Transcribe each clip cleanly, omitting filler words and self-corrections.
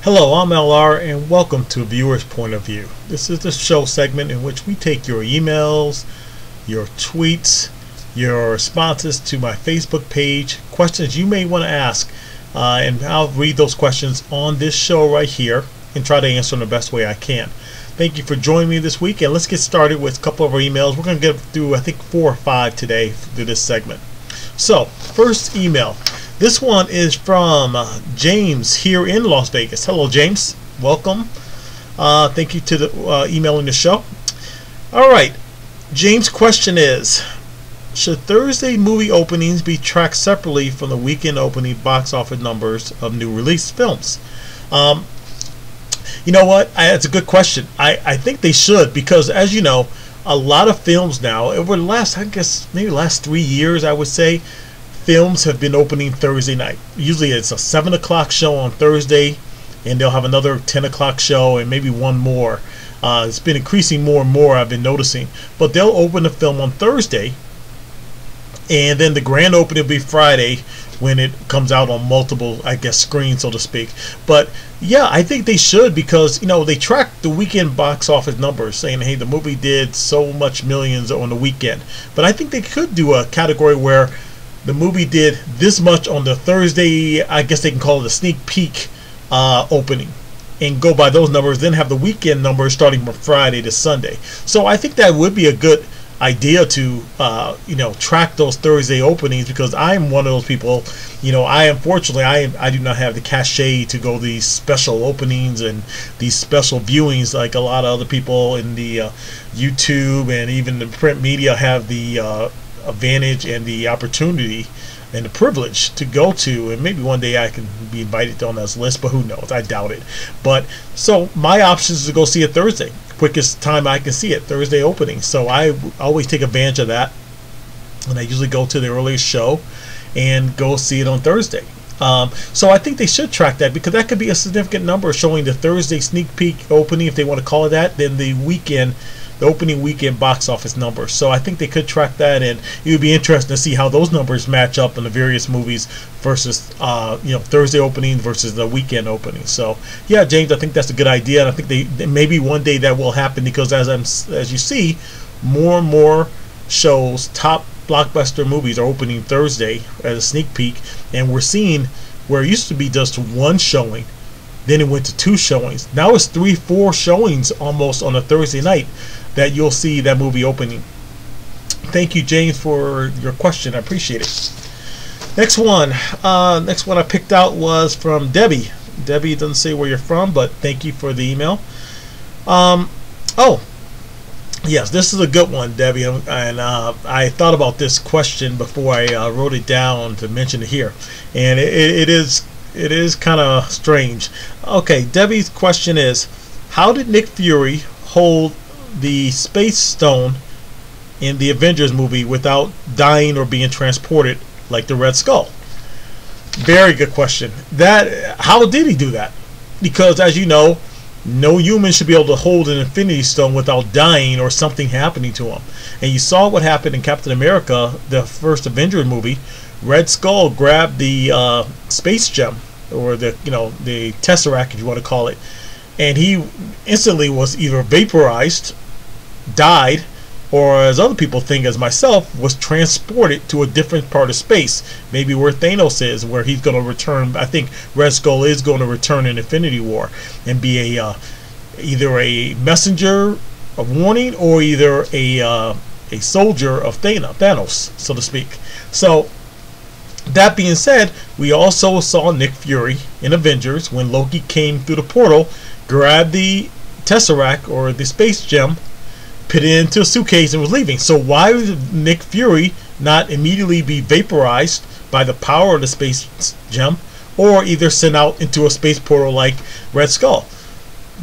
Hello, I'm LR and welcome to Viewer's Point of View. This is the show segment in which we take your emails, your tweets, your responses to my Facebook page, questions you may want to ask, and I'll read those questions on this show right here and try to answer them the best way I can. Thank you for joining me this week, and let's get started with a couple of our emails. We're going to get through, I think, 4 or 5 today through this segment. So, first email. This one is from James here in Las Vegas. Hello, James. Welcome. Thank you to the emailing the show. All right. James' question is, should Thursday movie openings be tracked separately from the weekend opening box office numbers of new release films? You know what? That's a good question. I think they should, because as you know, a lot of films now, over the last, I guess, maybe the last 3 years, I would say, films have been opening Thursday night. Usually it's a 7 o'clock show on Thursday, and they'll have another 10 o'clock show and maybe one more. It's been increasing more and more, I've been noticing. But they'll open the film on Thursday, and then the grand opening will be Friday when it comes out on multiple, I guess, screens, so to speak. But yeah, I think they should, because you know they track the weekend box office numbers, saying, hey, the movie did so much millions on the weekend. But I think they could do a category where the movie did this much on the Thursday, I guess they can call it a sneak peek opening, and go by those numbers, then have the weekend numbers starting from Friday to Sunday. So I think that would be a good idea to track those Thursday openings, because I'm one of those people. Unfortunately I do not have the cachet to go these special openings and these special viewings like a lot of other people in the YouTube and even the print media have the advantage and the opportunity and the privilege to go to, and maybe one day I can be invited on this list, but who knows, I doubt it. But so my option is to go see it Thursday, quickest time I can see it, Thursday opening. So I always take advantage of that, and I usually go to the earliest show and go see it on Thursday. So I think they should track that, because that could be a significant number, showing the Thursday sneak peek opening, if they want to call it that, then the weekend, the opening weekend box office numbers. So I think they could track that, and it would be interesting to see how those numbers match up in the various movies versus Thursday opening versus the weekend opening. So yeah, James, I think that's a good idea, and I think they maybe one day that will happen, because as you see, more and more shows, top blockbuster movies, are opening Thursday as a sneak peek, and we're seeing where it used to be just one showing, then it went to 2 showings. Now it's 3, 4 showings almost on a Thursday night that you'll see that movie opening. Thank you, James, for your question. I appreciate it. Next one I picked out was from Debbie. Debbie doesn't say where you're from, but thank you for the email. Oh, yes, this is a good one, Debbie, and I thought about this question before I wrote it down to mention it here, and it is kind of strange. Okay, Debbie's question is, how did Nick Fury hold the Space Stone in the Avengers movie without dying or being transported like the Red Skull? Very good question. How did he do that? Because as you know, no human should be able to hold an Infinity Stone without dying or something happening to him. And you saw what happened in Captain America, the first Avengers movie. Red Skull grabbed the space gem, or the Tesseract, if you want to call it, and he instantly was either vaporized, died, or as other people think, as myself, was transported to a different part of space, maybe where Thanos is, where he's going to return. I think Red Skull is going to return in Infinity War and be either a messenger of warning, or either a soldier of Thanos, so to speak. So that being said, we also saw Nick Fury in Avengers when Loki came through the portal, grabbed the Tesseract, or the space gem, put it into a suitcase, and was leaving. So why would Nick Fury not immediately be vaporized by the power of the space gem, or either sent out into a space portal like Red Skull?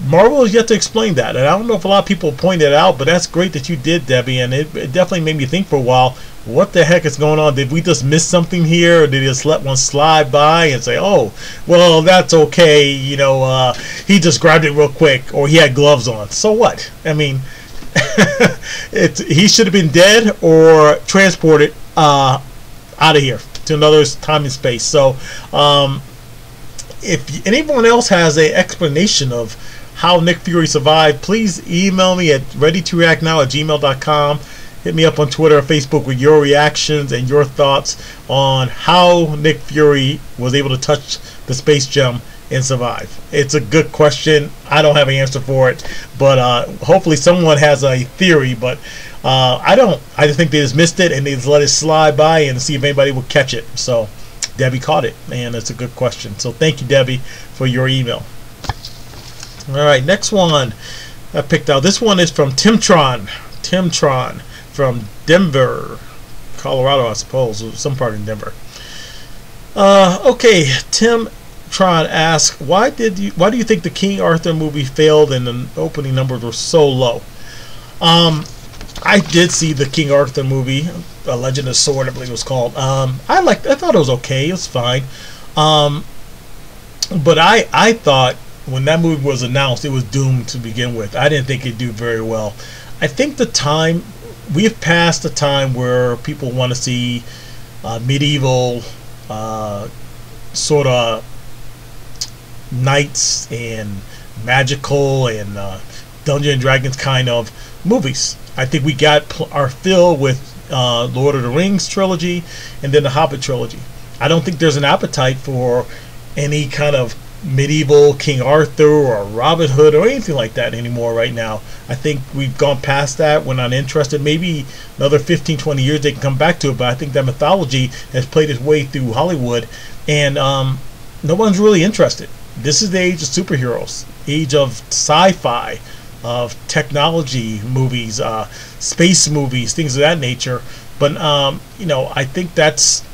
Marvel has yet to explain that, and I don't know if a lot of people pointed it out, but that's great that you did, Debbie, and it definitely made me think for a while, what the heck is going on? Did we just miss something here, or did he just let one slide by and say, oh, well, that's okay, he just grabbed it real quick, or he had gloves on? So what? I mean, he should have been dead or transported out of here to another time and space. So if anyone else has an explanation of how Nick Fury survived, please email me at readytoreactnow@gmail.com. Hit me up on Twitter or Facebook with your reactions and your thoughts on how Nick Fury was able to touch the space gem and survive. It's a good question. I don't have an answer for it, but hopefully someone has a theory, but I don't. I just think they just missed it and they just let it slide by and see if anybody would catch it. So Debbie caught it, and it's a good question. So thank you, Debbie, for your email. All right, next one I picked out. This one is from Timtron. Timtron from Denver, Colorado, I suppose, some part in Denver. Okay, Timtron asks, why do you think the King Arthur movie failed and the opening numbers were so low? I did see the King Arthur movie, A Legend of Sword, I believe it was called. I thought it was okay. It was fine. But I thought when that movie was announced, it was doomed to begin with. I didn't think it'd do very well. I think the time, we've passed the time where people want to see medieval sort of knights and magical and Dungeons and Dragons kind of movies. I think we got our fill with Lord of the Rings trilogy and then the Hobbit trilogy. I don't think there's an appetite for any kind of medieval King Arthur or Robin Hood or anything like that anymore right now. I think we've gone past that. We're not interested. Maybe another 15-20 years they can come back to it, but I think that mythology has played its way through Hollywood and no one's really interested. This is the age of superheroes, age of sci-fi, of technology movies, space movies, things of that nature. But you know, I think that's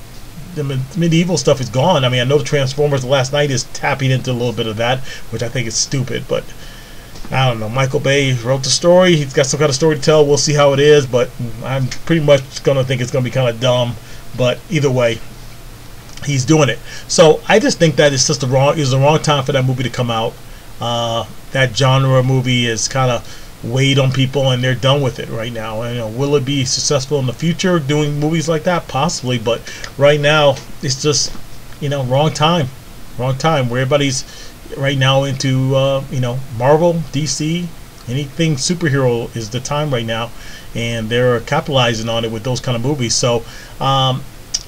the medieval stuff is gone. I mean, I know the Transformers the last night is tapping into a little bit of that, which I think is stupid, but I don't know. Michael Bay wrote the story. He's got some kind of story to tell. We'll see how it is, but I'm pretty much going to think it's going to be kind of dumb. But either way, he's doing it. So I just think that it's just the wrong time for that movie to come out. That genre movie is kind of weighed on people, and they're done with it right now. And, you know, will it be successful in the future doing movies like that? Possibly, but right now it's just, you know, wrong time where everybody's right now into you know, Marvel, DC, anything superhero is the time right now, and they're capitalizing on it with those kind of movies. So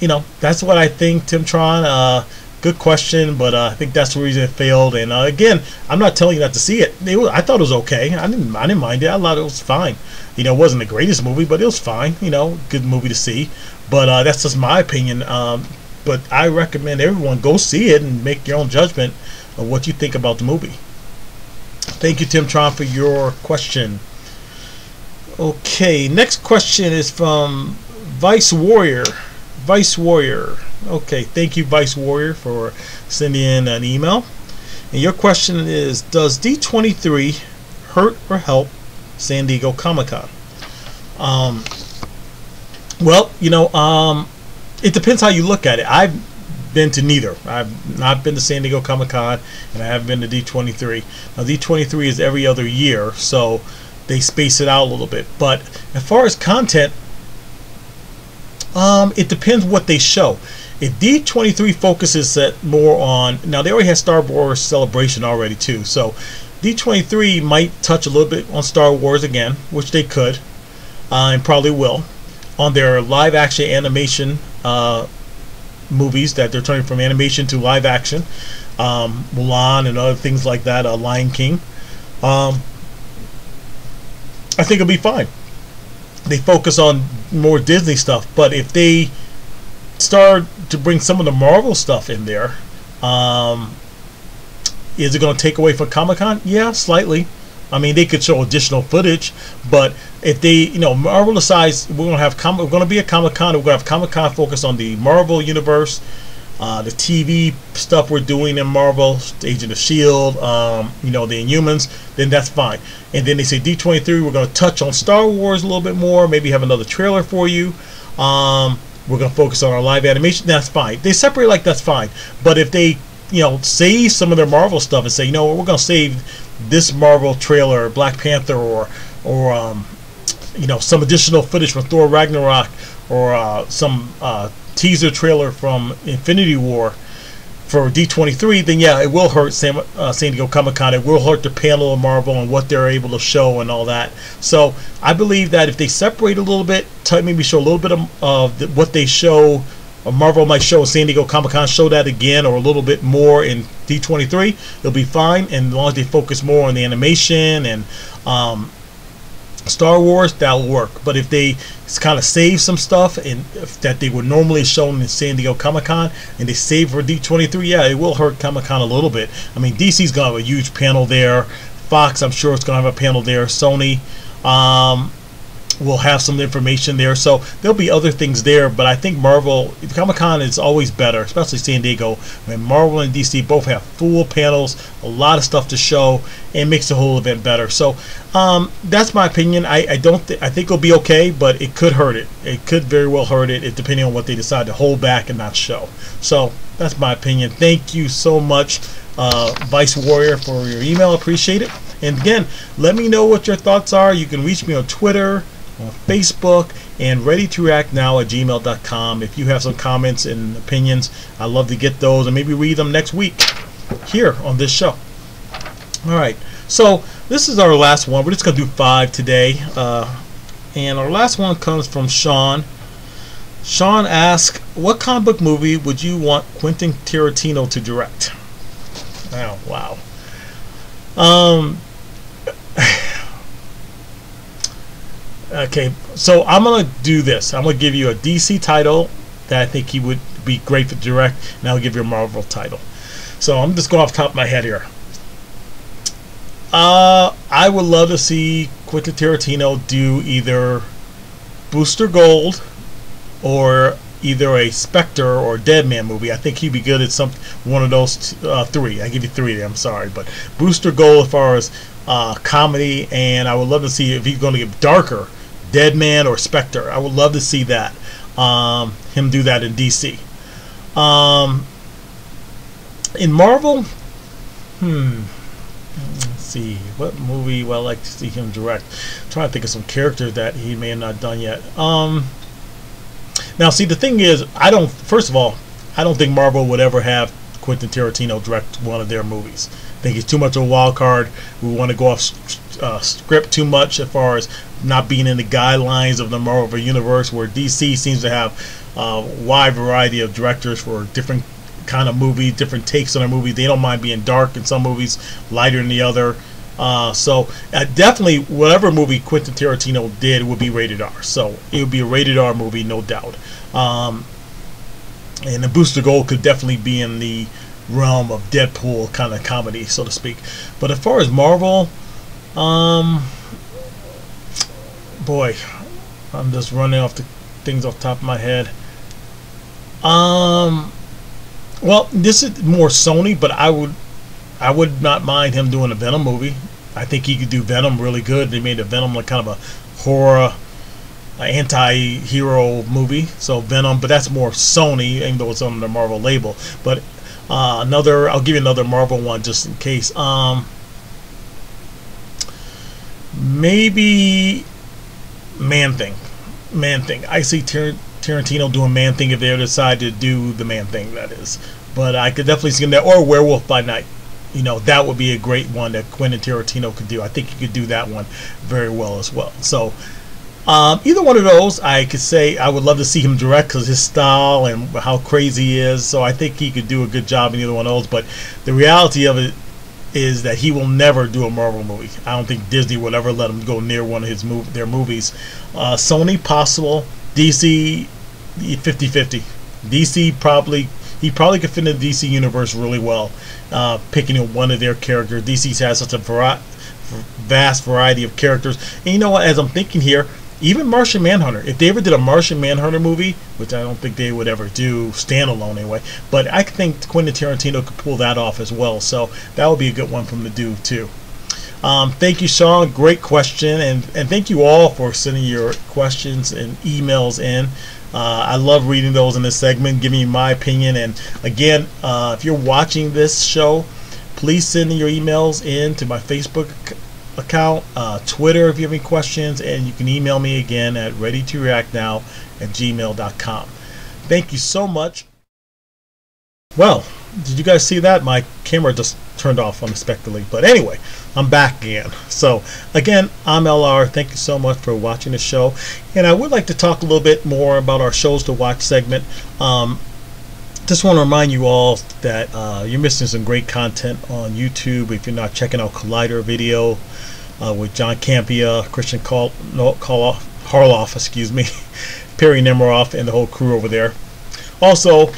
you know, that's what I think, Timtron. Good question, but I think that's the reason it failed. And again, I'm not telling you not to see it. I thought it was okay. I didn't mind it. I thought it was fine. You know, it wasn't the greatest movie, but it was fine. You know, good movie to see. But that's just my opinion. But I recommend everyone go see it and make your own judgment of what you think about the movie. Thank you, Timtron, for your question. Okay, next question is from Vice Warrior. Vice Warrior. Okay, thank you, Vice Warrior, for sending in an email. And your question is, does D23 hurt or help San Diego Comic-Con? Well, you know, it depends how you look at it. I've been to neither. I've not been to San Diego Comic-Con, and I haven't been to D23. Now, D23 is every other year, so they space it out a little bit. But as far as content, it depends what they show. If D23 focuses more on, now they already have Star Wars Celebration already too, so D23 might touch a little bit on Star Wars again, which they could, and probably will, on their live action animation movies that they're turning from animation to live action, Mulan and other things like that, Lion King. I think it'll be fine. They focus on more Disney stuff, but if they start to bring some of the Marvel stuff in there, is it going to take away from Comic-Con? Yeah, slightly. I mean, they could show additional footage, but if they, you know, Marvel decides we're going to be a Comic-Con, we're going to have Comic-Con focus on the Marvel universe, the TV stuff we're doing in Marvel, Agent of S.H.I.E.L.D., you know, the Inhumans, then that's fine. And then they say D23, we're going to touch on Star Wars a little bit more, maybe have another trailer for you. We're going to focus on our live animation. That's fine. They separate like that's fine. But if they, you know, save some of their Marvel stuff and say, you know what, we're going to save this Marvel trailer, Black Panther, or you know, some additional footage from Thor Ragnarok, or some teaser trailer from Infinity War, for D23, then yeah, it will hurt San Diego Comic-Con. It will hurt the panel of Marvel and what they're able to show and all that. So I believe that if they separate a little bit, maybe show a little bit of what they show, or Marvel might show San Diego Comic-Con, show that again or a little bit more in D23, it'll be fine. And as long as they focus more on the animation and Star Wars, that'll work. But if they kind of save some stuff and that they would normally show in San Diego Comic-Con and they save for D23, yeah, it will hurt Comic-Con a little bit. I mean, DC's gonna have a huge panel there. Fox, I'm sure, is gonna have a panel there. Sony will have some information there, so there'll be other things there. But I think Marvel Comic-Con is always better, especially San Diego, when Marvel and DC both have full panels, a lot of stuff to show, and makes the whole event better. So that's my opinion. I think it'll be okay, but it could hurt it. It could very well hurt it, depending on what they decide to hold back and not show. So that's my opinion. Thank you so much, Vice Warrior, for your email. Appreciate it. And again, let me know what your thoughts are. You can reach me on Twitter, on Facebook, and readytoreactnow@gmail.com. If you have some comments and opinions, I'd love to get those and maybe read them next week here on this show. Alright, so this is our last one. We're just going to do 5 today. And our last one comes from Sean. Sean asks, what comic book movie would you want Quentin Tarantino to direct? Oh, wow. Okay, so I'm going to do this. I'm going to give you a DC title that I think he would be great for direct, and I'll give you a Marvel title. So I'm just going off the top of my head here. I would love to see Quentin Tarantino do either Booster Gold or either a Spectre or Deadman movie. I think he'd be good at one of those 3. I give you 3 there, I'm sorry. But Booster Gold as far as comedy, and I would love to see if he's going to get darker, Deadman or Spectre. I would love to see that, him do that in DC. In Marvel, let's see, what movie would I like to see him direct? I'm trying to think of some characters that he may have not done yet. Now, see, the thing is, first of all, I don't think Marvel would ever have Quentin Tarantino direct one of their movies. I think he's too much of a wild card. We want to go off script too much as far as not being in the guidelines of the Marvel Universe, where DC seems to have a wide variety of directors for different kind of movies, different takes on their movies. They don't mind being dark in some movies, lighter in the other. So definitely whatever movie Quentin Tarantino did would be rated R. So it would be a rated R movie, no doubt. And the Booster Gold could definitely be in the realm of Deadpool kind of comedy, so to speak. But as far as Marvel, boy, I'm just running off the things off the top of my head. Well, this is more Sony, but I would not mind him doing a Venom movie. I think he could do Venom really good. They made a Venom like kind of a horror, anti-hero movie. So Venom, but that's more Sony, even though it's on the Marvel label. But I'll give you another Marvel one just in case. Maybe Man-Thing. Man-Thing. I see Tarantino doing Man-Thing if they decide to do the Man-Thing, that is. But I could definitely see him there. Or Werewolf by Night. You know, that would be a great one that Quentin Tarantino could do. I think he could do that one very well as well. So, either one of those, I could say I would love to see him direct because his style and how crazy he is. So I think he could do a good job in either one of those. But the reality of it is that he will never do a Marvel movie. I don't think Disney will ever let him go near one of their movies. Sony, possible. DC, 50-50. DC he probably could fit in the DC universe really well, picking one of their characters. DC has such a vast variety of characters. And you know what, as I'm thinking here, even Martian Manhunter, if they ever did a Martian Manhunter movie, which I don't think they would ever do standalone anyway, but I think Quentin Tarantino could pull that off as well. So that would be a good one from the dude too. Thank you, Sean. Great question, and thank you all for sending your questions and emails in. I love reading those in this segment, giving you my opinion. And again, if you're watching this show, please send your emails in to my Facebook account, Twitter if you have any questions, and you can email me again at readytoreactnow@gmail.com. Thank you so much. Well, did you guys see that? My camera just turned off unexpectedly. But anyway, I'm back again. So again, I'm LR. Thank you so much for watching the show. And I would like to talk a little bit more about our shows to watch segment. Just want to remind you all that you're missing some great content on YouTube if you're not checking out Collider video with John Campea, Christian Harloff, excuse me, Perry Nemiroff, and the whole crew over there. Also,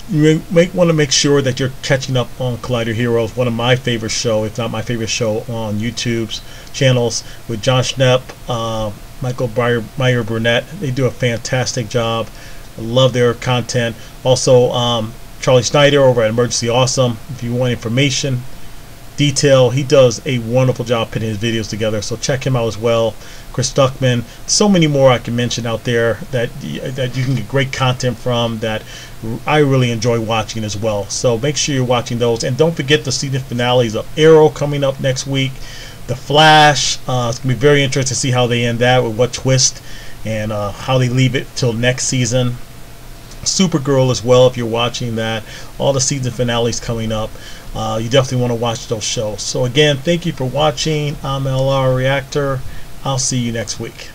you want to make sure that you're catching up on Collider Heroes, one of my favorite show, if not my favorite show on YouTube's channels, with John Schnepp, Michael Meyer Burnett. They do a fantastic job. I love their content. Also, Charlie Snyder over at Emergency Awesome. If you want information, detail, he does a wonderful job putting his videos together, so check him out as well. Chris Stuckman, so many more I can mention out there that you can get great content from, that I really enjoy watching as well. So make sure you're watching those, and don't forget the season finales of Arrow coming up next week, The Flash. It's going to be very interesting to see how they end that, with what twist, and how they leave it till next season. Supergirl as well, if you're watching that. All the season finales coming up. You definitely want to watch those shows. So again, thank you for watching. I'm LR Reactor. I'll see you next week.